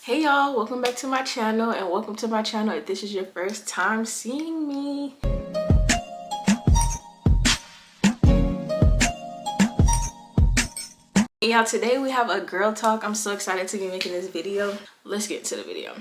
Hey y'all, welcome back to my channel and welcome to my channel if this is your first time seeing me. Hey y'all, today we have a girl talk. I'm so excited to be making this video. Let's get into the video.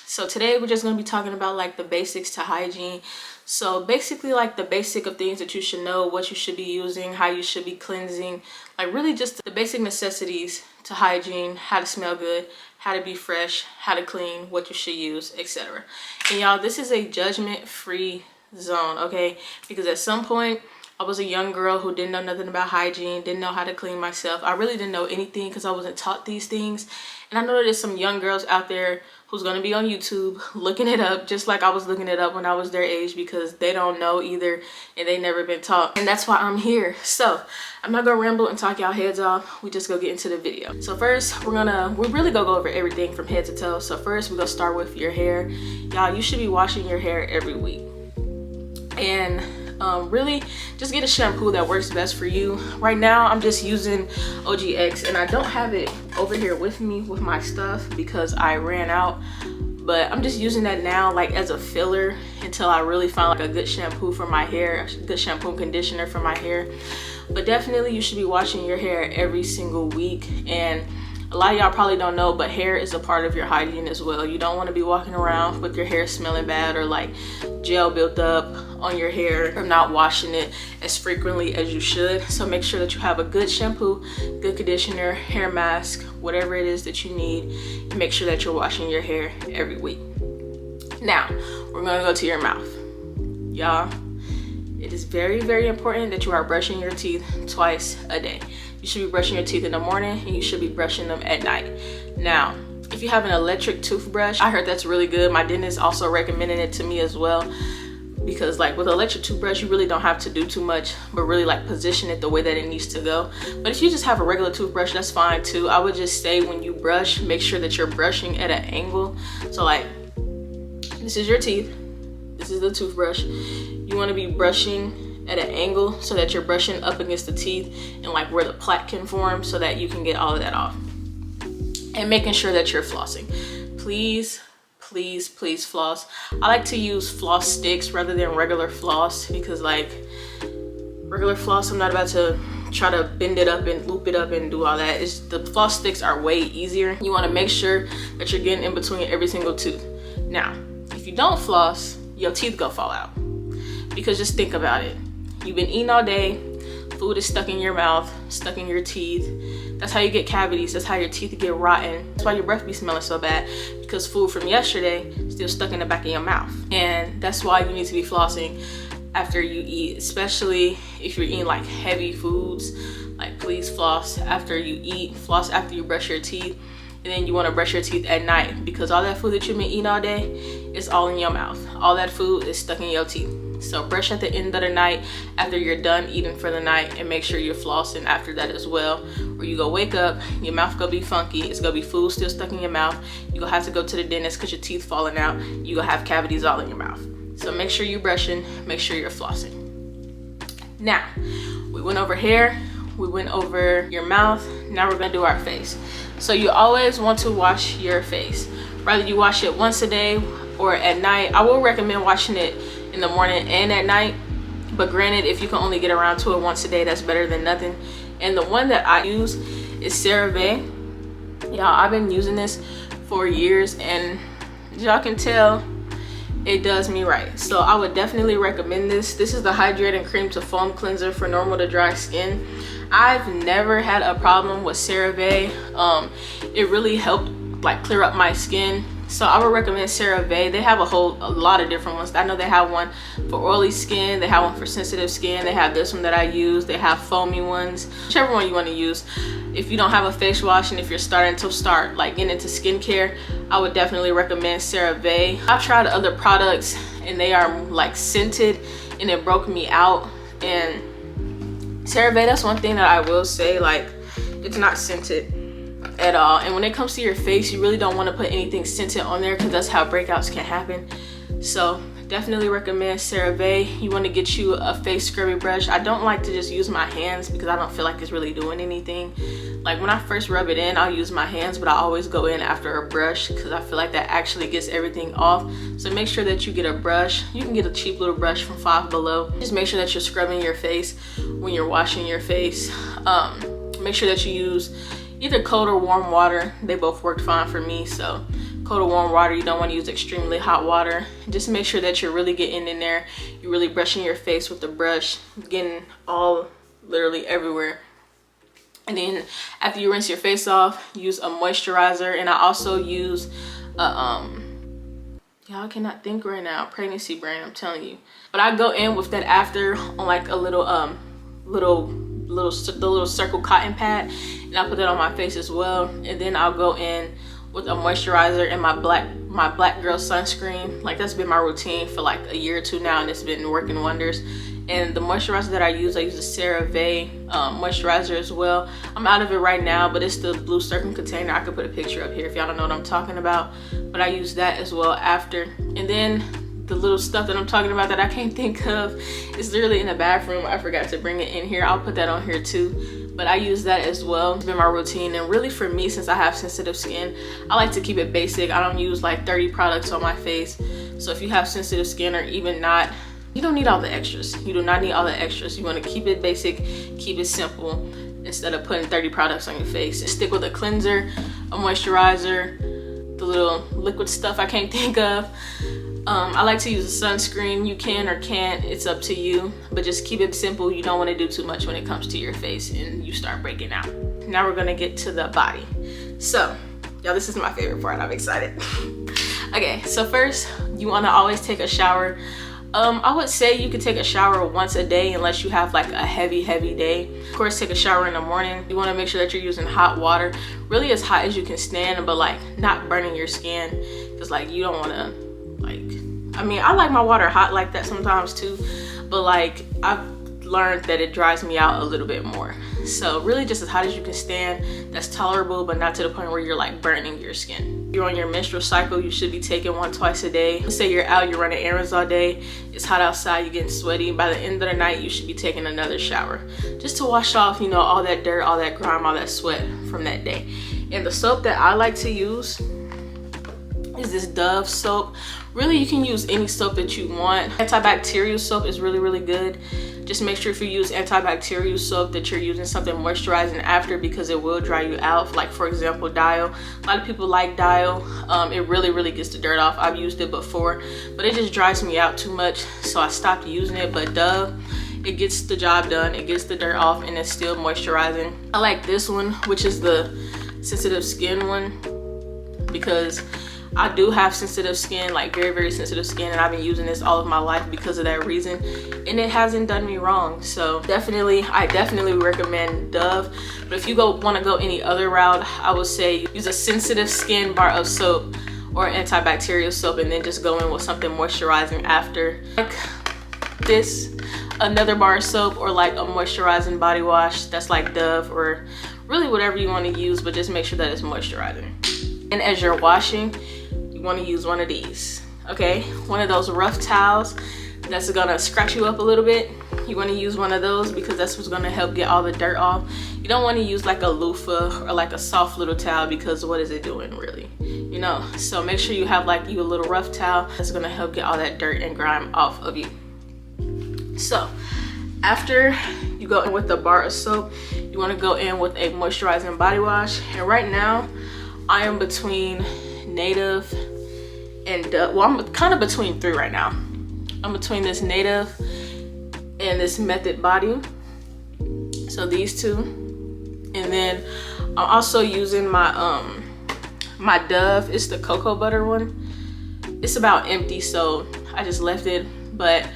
So today we're just going to be talking about like the basics to hygiene. So basically like the basic of things that you should know, what you should be using, how you should be cleansing, like really just the basic necessities to hygiene, how to smell good, how to be fresh, how to clean, what you should use, etc. And y'all, this is a judgment-free zone, okay? Because at some point I was a young girl who didn't know nothing about hygiene, didn't know how to clean myself. I really didn't know anything because I wasn't taught these things. And I know that there's some young girls out there who's going to be on YouTube looking it up just like I was looking it up when I was their age, because they don't know either and they never been taught. And that's why I'm here. So I'm not gonna ramble and talk y'all heads off. We just go get into the video. So first we're really gonna go over everything from head to toe. So first we're gonna start with your hair. Y'all, you should be washing your hair every week. And really just get a shampoo that works best for you. Right now I'm just using OGX and I don't have it over here with me with my stuff because I ran out, but I'm just using that now like as a filler until I really find like a good shampoo for my hair, a good shampoo and conditioner for my hair. But definitely you should be washing your hair every single week. And a lot of y'all probably don't know, but hair is a part of your hygiene as well. You don't want to be walking around with your hair smelling bad or like gel built up on your hair or not washing it as frequently as you should. So make sure that you have a good shampoo, good conditioner, hair mask, whatever it is that you need, and make sure that you're washing your hair every week. Now, we're going to go to your mouth. Y'all, it is very, very important that you are brushing your teeth twice a day. You should be brushing your teeth in the morning and you should be brushing them at night. Now, if you have an electric toothbrush, I heard that's really good. My dentist also recommended it to me as well, because like with electric toothbrush, you really don't have to do too much, but really like position it the way that it needs to go. But if you just have a regular toothbrush, that's fine too. I would just say when you brush, make sure that you're brushing at an angle. So like, this is your teeth, this is the toothbrush. You want to be brushing at an angle so that you're brushing up against the teeth and like where the plaque can form so that you can get all of that off. And making sure that you're flossing. Please, please, please floss. I like to use floss sticks rather than regular floss because like regular floss, I'm not about to try to bend it up and loop it up and do all that. The floss sticks are way easier. You want to make sure that you're getting in between every single tooth. Now, if you don't floss, your teeth go fall out. Because just think about it. You've been eating all day, food is stuck in your mouth, stuck in your teeth. That's how you get cavities, that's how your teeth get rotten. That's why your breath be smelling so bad, because food from yesterday is still stuck in the back of your mouth. And that's why you need to be flossing after you eat, especially if you're eating like heavy foods. Like please floss after you eat, floss after you brush your teeth. And then you want to brush your teeth at night, because all that food that you've been eating all day is all in your mouth. All that food is stuck in your teeth. So brush at the end of the night after you're done eating for the night, and make sure you're flossing after that as well. Or you go wake up, your mouth gonna be funky, it's gonna be food still stuck in your mouth. You gonna have to go to the dentist because your teeth falling out. You gonna have cavities all in your mouth. So make sure you're brushing, make sure you're flossing. Now, we went over hair, we went over your mouth, now we're gonna do our face. So you always want to wash your face. Whether you wash it once a day or at night. I will recommend washing it in the morning and at night, but granted, if you can only get around to it once a day, that's better than nothing. And the one that I use is CeraVe. Y'all, I've been using this for years and y'all can tell it does me right. So I would definitely recommend this. This is the Hydrating Cream to Foam Cleanser for normal to dry skin. I've never had a problem with CeraVe. It really helped like clear up my skin. So I would recommend CeraVe. They have a lot of different ones. I know they have one for oily skin, they have one for sensitive skin, they have this one that I use, they have foamy ones, whichever one you want to use. If you don't have a face wash and if you're starting to like getting into skincare, I would definitely recommend CeraVe. I've tried other products and they are like scented and it broke me out. And CeraVe, that's one thing that I will say, like it's not scented at all. And when it comes to your face, you really don't want to put anything scented on there because that's how breakouts can happen. So definitely recommend CeraVe. You want to get you a face scrubby brush. I don't like to just use my hands because I don't feel like it's really doing anything. Like when I first rub it in, I'll use my hands, but I always go in after a brush because I feel like that actually gets everything off. So make sure that you get a brush. You can get a cheap little brush from Five Below. Just make sure that you're scrubbing your face when you're washing your face. Make sure that you use either cold or warm water. They both worked fine for me. So cold or warm water, you don't want to use extremely hot water. Just make sure that you're really getting in there. You're really brushing your face with the brush, getting all literally everywhere. And then after you rinse your face off, use a moisturizer. And I also use a y'all cannot think right now, pregnancy brain, I'm telling you. But I go in with that after on like a little the little circle cotton pad, and I put that on my face as well. And then I'll go in with a moisturizer and my black girl sunscreen. Like that's been my routine for like a year or two now, and it's been working wonders. And the moisturizer that I use the CeraVe moisturizer as well. I'm out of it right now, but it's the blue circle container. I could put a picture up here if y'all don't know what I'm talking about, but I use that as well after. And then the little stuff that I'm talking about that I can't think of is literally in the bathroom. I forgot to bring it in here. I'll put that on here too, but I use that as well. It's been my routine. And really for me, since I have sensitive skin, I like to keep it basic. I don't use like 30 products on my face. So if you have sensitive skin or even not, you don't need all the extras. You do not need all the extras. You want to keep it basic, keep it simple, instead of putting 30 products on your face. Just stick with a cleanser, a moisturizer, the little liquid stuff I can't think of. I like to use a sunscreen. You can or can't, it's up to you, but just keep it simple. You don't want to do too much when it comes to your face and you start breaking out. Now we're gonna get to the body. So y'all, this is my favorite part. I'm excited. Okay, so first you want to always take a shower. I would say you could take a shower once a day unless you have like a heavy day. Of course, take a shower in the morning. You want to make sure that you're using hot water, really as hot as you can stand, but like not burning your skin, because like you don't want to, like, I mean, I like my water hot like that sometimes too, but like I've learned that it dries me out a little bit more. So really just as hot as you can stand, that's tolerable, but not to the point where you're like burning your skin. You're on your menstrual cycle, you should be taking one twice a day. Let's say you're out, you're running errands all day, it's hot outside, you're getting sweaty. By the end of the night, you should be taking another shower just to wash off, you know, all that dirt, all that grime, all that sweat from that day. And the soap that I like to use is this Dove soap. Really, you can use any soap that you want. Antibacterial soap is really good. Just make sure if you use antibacterial soap that you're using something moisturizing after, because it will dry you out. Like for example, Dial. A lot of people like Dial. It really gets the dirt off. I've used it before, but it just dries me out too much, so I stopped using it. But Dove, it gets the job done. It gets the dirt off and it's still moisturizing. I like this one, which is the sensitive skin one, because I do have sensitive skin, like very sensitive skin, and I've been using this all of my life because of that reason, and it hasn't done me wrong. So I definitely recommend Dove. But if you want to go any other route, I would say use a sensitive skin bar of soap or antibacterial soap, and then just go in with something moisturizing after, like this, another bar of soap, or like a moisturizing body wash that's like Dove, or really whatever you want to use, but just make sure that it's moisturizing. And as you're washing, you want to use one of these, okay? One of those rough towels that's gonna scratch you up a little bit. You want to use one of those because that's what's gonna help get all the dirt off. You don't want to use like a loofah or like a soft little towel, because what is it doing really, you know? So make sure you have like a little rough towel that's gonna help get all that dirt and grime off of you. So after you go in with the bar of soap, you want to go in with a moisturizing body wash. And right now I am between Native and well, I'm kind of between three right now. I'm between this Native and this Method Body, so these two. And then I'm also using my my Dove. It's the cocoa butter one. It's about empty, so I just left it. But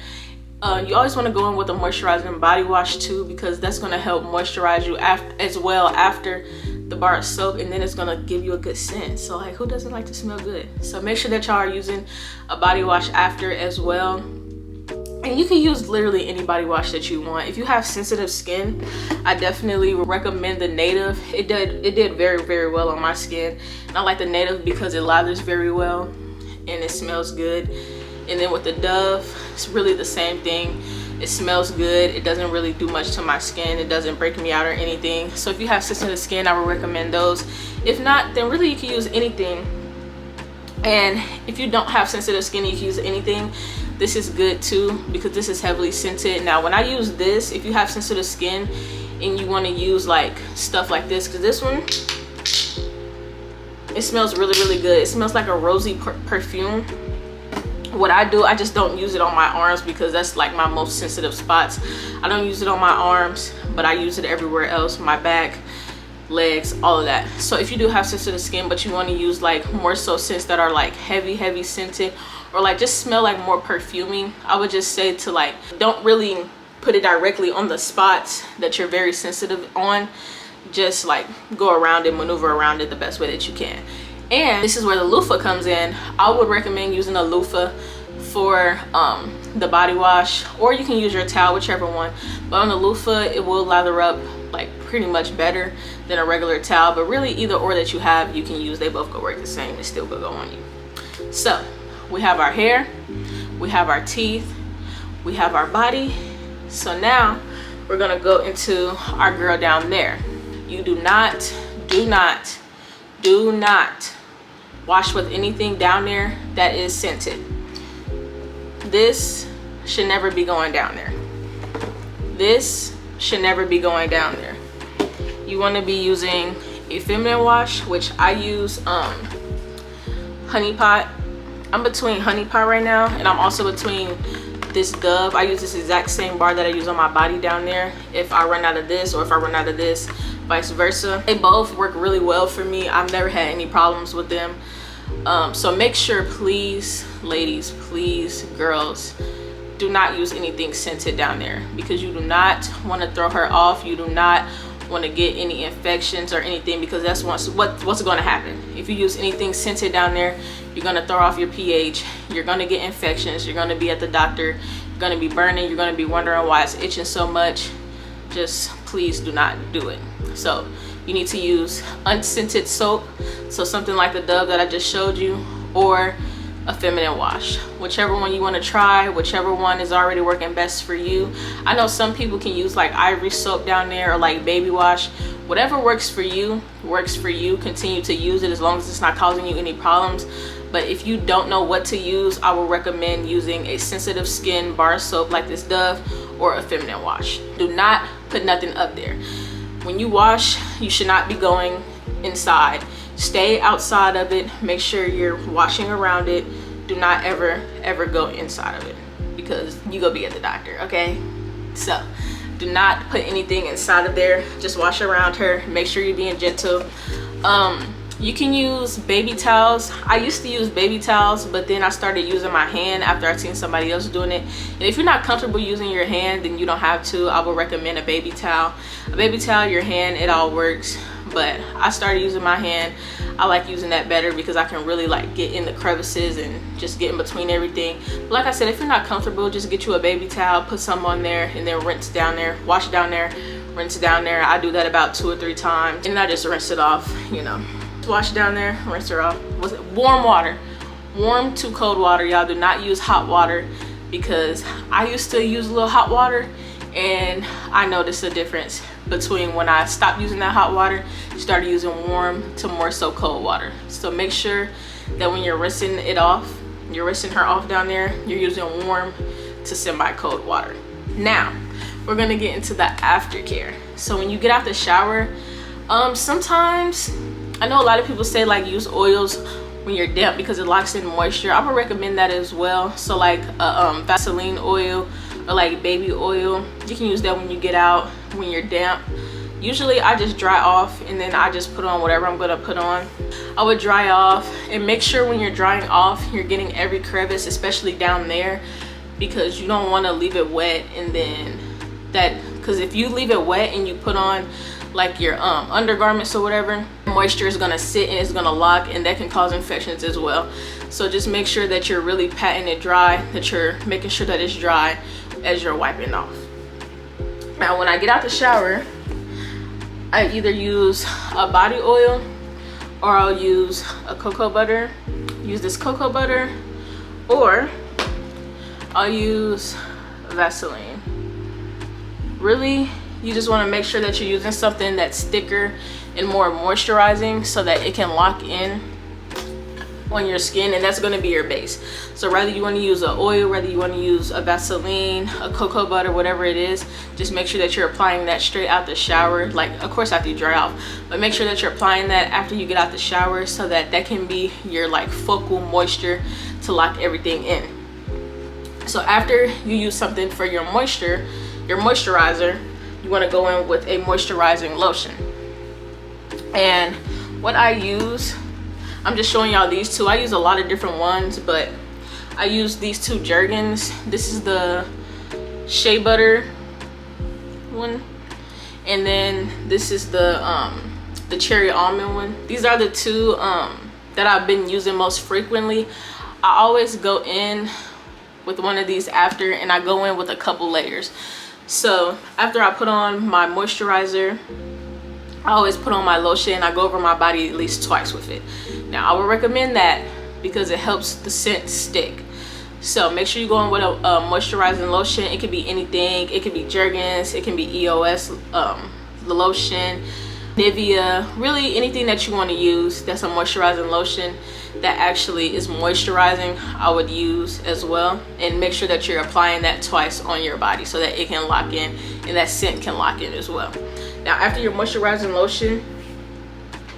you always want to go in with a moisturizing body wash too, because that's going to help moisturize you as well after the bar of soap, and then it's going to give you a good scent. So like, who doesn't like to smell good? So make sure that y'all are using a body wash after as well. And you can use literally any body wash that you want. If you have sensitive skin, I definitely recommend the Native. It did very well on my skin, and I like the Native because it lathers very well and it smells good. And then with the Dove, it's really the same thing. It smells good. It doesn't really do much to my skin. It doesn't break me out or anything. So if you have sensitive skin, I would recommend those. If not, then really you can use anything. And if you don't have sensitive skin, you can use anything. This is good too, because this is heavily scented. Now when I use this, if you have sensitive skin and you want to use like stuff like this, because this one, it smells really, really good. It smells like a rosy perfume. What I do, I just don't use it on my arms because that's like my most sensitive spots. I don't use it on my arms, but I use it everywhere else, my back, legs, all of that. So if you do have sensitive skin but you want to use like more so scents that are like heavy scented, or like just smell like more perfuming, I would just say to like, don't really put it directly on the spots that you're very sensitive on. Just like go around it, maneuver around it the best way that you can. And this is where the loofah comes in. I would recommend using a loofah for the body wash, or you can use your towel, whichever one. But on the loofah, it will lather up like pretty much better than a regular towel. But really either or that you have, you can use. They both go work the same. They still go on you. So we have our hair, we have our teeth, we have our body. So now we're gonna go into our girl down there. You do not wash with anything down there that is scented. This should never be going down there. This should never be going down there. You want to be using a feminine wash, which I use Honey Pot. I'm between Honey Pot right now, and I'm also between this Dove. I use this exact same bar that I use on my body down there. If I run out of this, or if I run out of this, vice versa. They both work really well for me. I've never had any problems with them. So make sure, please, ladies, please, girls, do not use anything scented down there, because you do not want to throw her off. You do not want to get any infections or anything, because that's what's going to happen. If you use anything scented down there, you're going to throw off your pH. You're going to get infections. You're going to be at the doctor. You're going to be burning. You're going to be wondering why it's itching so much. Just please do not do it. So you need to use unscented soap, so something like the Dove that I just showed you, or a feminine wash, whichever one you want to try, whichever one is already working best for you. I know some people can use like ivory soap down there, or like baby wash. Whatever works for you works for you. Continue to use it as long as it's not causing you any problems. But if you don't know what to use, I would recommend using a sensitive skin bar soap like this Dove, or a feminine wash. Do not put nothing up there. When you wash, you should not be going inside. Stay outside of it. Make sure you're washing around it. Do not ever go inside of it, because you go be at the doctor, okay? So do not put anything inside of there. Just wash around her. Make sure you're being gentle. You can use baby towels. I used to use baby towels, but then I started using my hand after I seen somebody else doing it. And if you're not comfortable using your hand, then you don't have to. I would recommend a baby towel. A baby towel, your hand, it all works. But I started using my hand. I like using that better, because I can really like get in the crevices and just get in between everything. But like I said, if you're not comfortable, just get you a baby towel, put some on there, and then rinse down there, wash down there, rinse down there. I do that about 2 or 3 times, and I just rinse it off, you know. Wash down there, rinse her off. Was it warm water? Warm to cold water, y'all. Do not use hot water, because I used to use a little hot water, and I noticed a difference between when I stopped using that hot water, started using warm to more so cold water. So make sure that when you're rinsing it off, you're rinsing her off down there, you're using warm to semi-cold water. Now we're gonna get into the aftercare. So when you get out the shower, sometimes I know a lot of people say like use oils when you're damp because it locks in moisture. I would recommend that as well. So like Vaseline oil, or like baby oil, you can use that when you get out when you're damp. Usually I just dry off, and then I just put on whatever I'm gonna put on. I would dry off, and make sure when you're drying off, you're getting every crevice, especially down there, because you don't want to leave it wet. And then because if you leave it wet and you put on like your undergarments or whatever, moisture is gonna sit and it's gonna lock, and that can cause infections as well. So just make sure that you're really patting it dry, that you're making sure that it's dry as you're wiping off. Now when I get out the shower, I either use a body oil, or I'll use a cocoa butter. Use this cocoa butter, or I'll use Vaseline. Really, you just want to make sure that you're using something that's thicker and more moisturizing so that it can lock in on your skin, and that's going to be your base. So whether you want to use an oil, whether you want to use a Vaseline, a cocoa butter, whatever it is, just make sure that you're applying that straight out the shower. Like, of course after you dry off, but make sure that you're applying that after you get out the shower so that that can be your like focal moisture to lock everything in. So after you use something for your moisture, your moisturizer, you want to go in with a moisturizing lotion. And what I use, I'm just showing y'all these two. I use a lot of different ones, but I use these two Jergens. This is the shea butter one, and then this is the cherry almond one. These are the two that I've been using most frequently. I always go in with one of these after, and I go in with a couple layers. So after I put on my moisturizer, I always put on my lotion. I go over my body at least twice with it. Now I would recommend that because it helps the scent stick. So make sure you go in with a moisturizing lotion. It could be anything. It could be Jergens, it can be EOS, the lotion, Nivea, really anything that you want to use that's a moisturizing lotion that actually is moisturizing, I would use as well. And make sure that you're applying that twice on your body so that it can lock in and that scent can lock in as well. Now after your moisturizing lotion,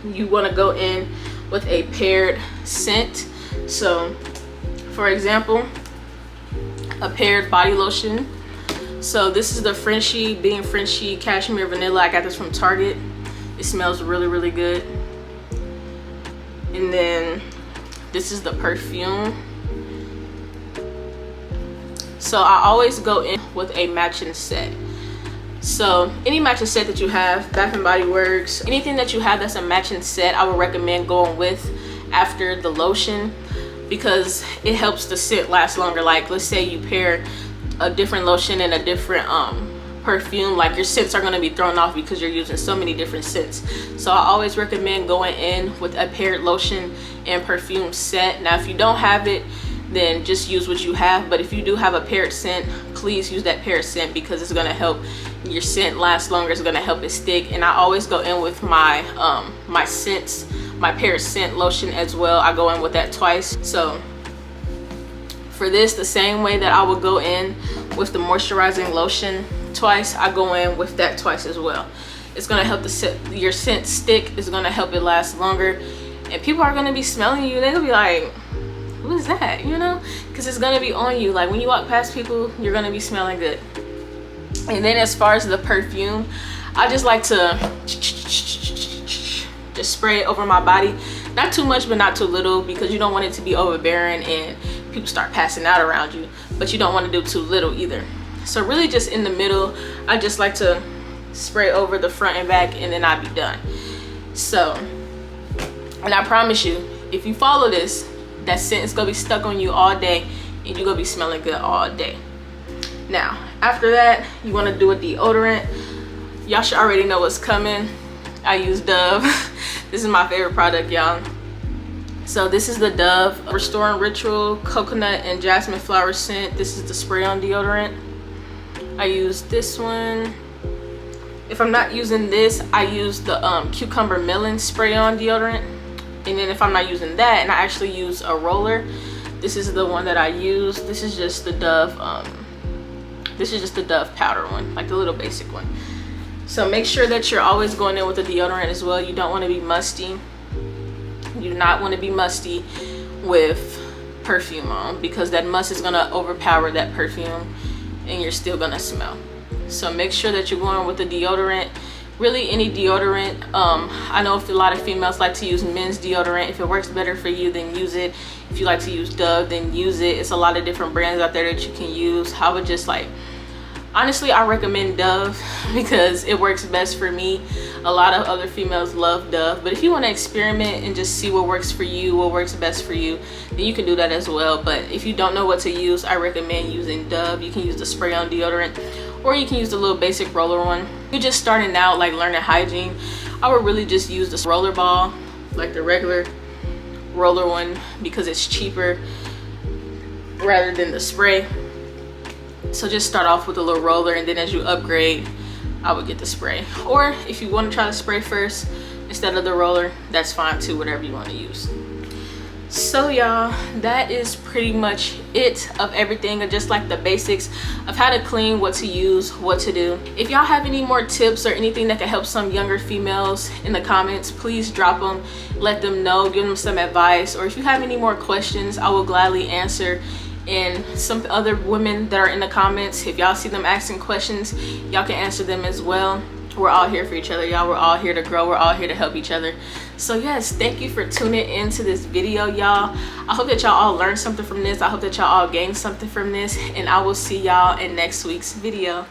you want to go in with a paired scent. So for example, a paired body lotion. So this is the Frenchie Being Frenchie Cashmere Vanilla. I got this from Target. It smells really, really good. And then this is the perfume. So I always go in with a matching set. So any matching set that you have, Bath and Body Works, anything that you have that's a matching set, I would recommend going with after the lotion because it helps the scent last longer. Like let's say you pair a different lotion and a different perfume, like your scents are going to be thrown off because you're using so many different scents. So I always recommend going in with a paired lotion and perfume set. Now if you don't have it, then just use what you have, but if you do have a paired scent, please use that paired scent because it's going to help your scent last longer. It's going to help it stick. And I always go in with my my scents, my paired scent lotion as well. I go in with that twice. So for this, the same way that I would go in with the moisturizing lotion twice, I go in with that twice as well. It's going to help your scent stick. It's going to help it last longer, and people are going to be smelling you. They're going to be like, who is that, you know, because it's going to be on you. Like when you walk past people, you're going to be smelling good. And then as far as the perfume, I just like to just spray it over my body. Not too much, but not too little, because you don't want it to be overbearing and people start passing out around you, but you don't want to do too little either. So really just in the middle, I just like to spray over the front and back, and then I'll be done. So, and I promise you, if you follow this, that scent is gonna be stuck on you all day and you're gonna be smelling good all day. Now after that, you want to do a deodorant. Y'all should already know what's coming. I use Dove. This is my favorite product, y'all. So this is the Dove Restoring Ritual Coconut and Jasmine Flower Scent. This is the spray-on deodorant. I use this one. If I'm not using this, I use the Cucumber Melon spray-on deodorant. And then if I'm not using that and I actually use a roller, this is the one that I use. This is just the Dove powder one, like the little basic one. So make sure that you're always going in with a deodorant as well. You don't want to be musty. You do not want to be musty with perfume on, because that must is going to overpower that perfume and you're still going to smell. So make sure that you're going with the deodorant. Really any deodorant. I know if a lot of females like to use men's deodorant. If it works better for you, then use it. If you like to use Dove, then use it. It's a lot of different brands out there that you can use. I would just honestly, I recommend Dove because it works best for me. A lot of other females love Dove, but if you want to experiment and just see what works for you, what works best for you, then you can do that as well. But if you don't know what to use, I recommend using Dove. You can use the spray-on deodorant, or you can use the little basic roller one. If you're just starting out, like learning hygiene, I would really just use the roller ball, like the regular roller one, because it's cheaper rather than the spray. So just start off with a little roller, and then as you upgrade, I would get the spray. Or if you want to try the spray first instead of the roller, that's fine too, whatever you want to use. So y'all, that is pretty much it of everything, and just like the basics of how to clean, what to use, what to do. If y'all have any more tips or anything that can help some younger females in the comments, please drop them, let them know, give them some advice. Or if you have any more questions, I will gladly answer. And some other women that are in the comments, if y'all see them asking questions, y'all can answer them as well. We're all here for each other, y'all. We're all here to grow. We're all here to help each other. So yes, thank you for tuning into this video, y'all. I hope that y'all all learned something from this. I hope that y'all all gained something from this, and I will see y'all in next week's video.